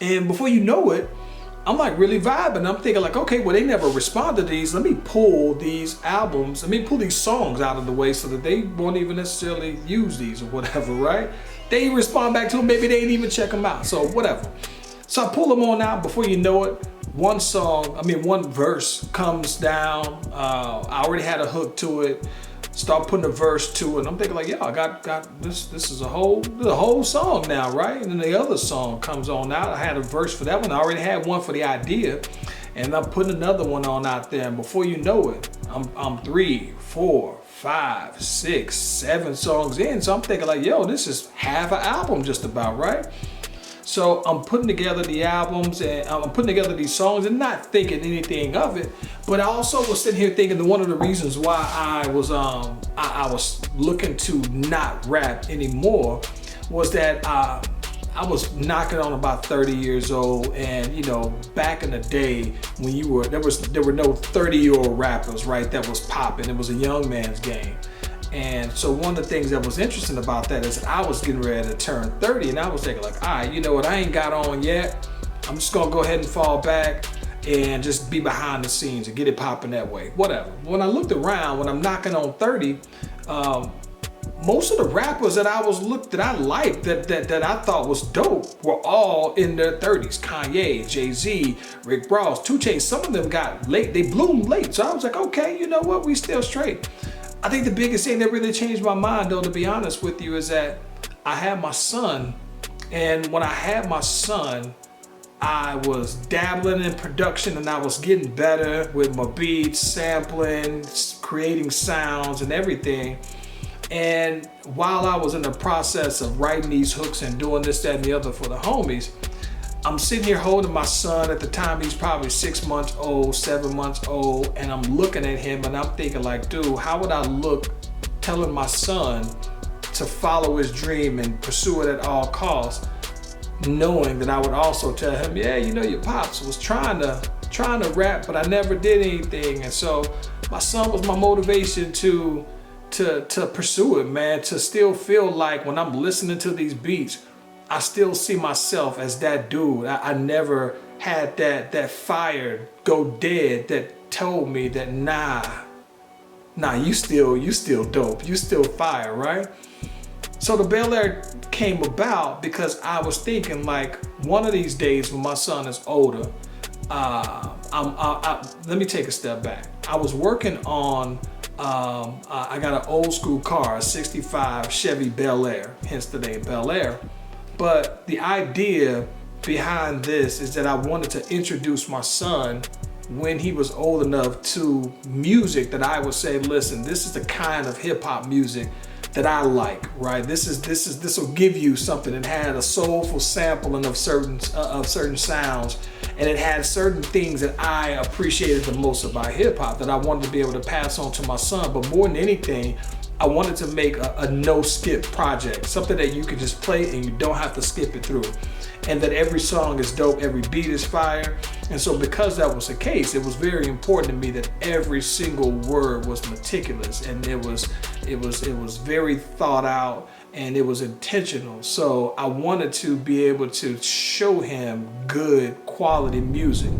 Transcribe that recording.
And before you know it, I'm like really vibing. I'm thinking like, okay, well they never respond to these. Let me pull these albums, let me pull these songs out of the way so that they won't even necessarily use these or whatever, right? They respond back to them, maybe they didn't even check them out, so whatever. So I pull them on out. Before you know it, one verse comes down. I already had a hook to it. Start putting a verse to it. I'm thinking like, yeah, I got this. This is a whole song now, right? And then the other song comes on out. I had a verse for that one. I already had one for the idea, and I'm putting another one on out there. And before you know it, I'm 3, 4, 5, 6, 7 songs in. So I'm thinking like, yo, this is half an album just about, right? So I'm putting together the albums and I'm putting together these songs and not thinking anything of it. But I also was sitting here thinking that one of the reasons why I was looking to not rap anymore was that I was knocking on about 30 years old, and you know, back in the day when there were no 30-year-old rappers, right? That was popping. It was a young man's game. And so one of the things that was interesting about that is that I was getting ready to turn 30, and I was thinking like, all right, you know what, I ain't got on yet. I'm just gonna go ahead and fall back and just be behind the scenes and get it popping that way, whatever. When I looked around, when I'm knocking on 30, most of the rappers that I liked, that I thought was dope, were all in their 30s. Kanye, Jay-Z, Rick Ross, 2 Chainz. Some of them got late, they bloomed late. So I was like, okay, you know what, we still straight. I think the biggest thing that really changed my mind, though, to be honest with you, is that I had my son. And when I had my son, I was dabbling in production and I was getting better with my beats, sampling, creating sounds and everything. And while I was in the process of writing these hooks and doing this, that, and the other for the homies, I'm sitting here holding my son. At the time, he's probably 6 months old, 7 months old, and I'm looking at him and I'm thinking like, dude, how would I look telling my son to follow his dream and pursue it at all costs, knowing that I would also tell him, yeah, you know, your pops was trying to rap, but I never did anything. And so my son was my motivation to pursue it, man, to still feel like when I'm listening to these beats, I still see myself as that dude. I never had that fire go dead that told me that nah, you still dope, you still fire, right? So the Bel Air came about because I was thinking like, one of these days when my son is older, let me take a step back. I was working on, I got an old school car, a 65 Chevy Bel Air, hence the name Bel Air. But the idea behind this is that I wanted to introduce my son when he was old enough to music that I would say, listen, this is the kind of hip hop music that I like, right? This will give you something. It had a soulful sampling of certain sounds, and it had certain things that I appreciated the most about hip hop that I wanted to be able to pass on to my son. But more than anything, I wanted to make a no-skip project, something that you could just play and you don't have to skip it through, and that every song is dope, every beat is fire. And so because that was the case, it was very important to me that every single word was meticulous, and it was very thought out, and it was intentional. So I wanted to be able to show him good quality music.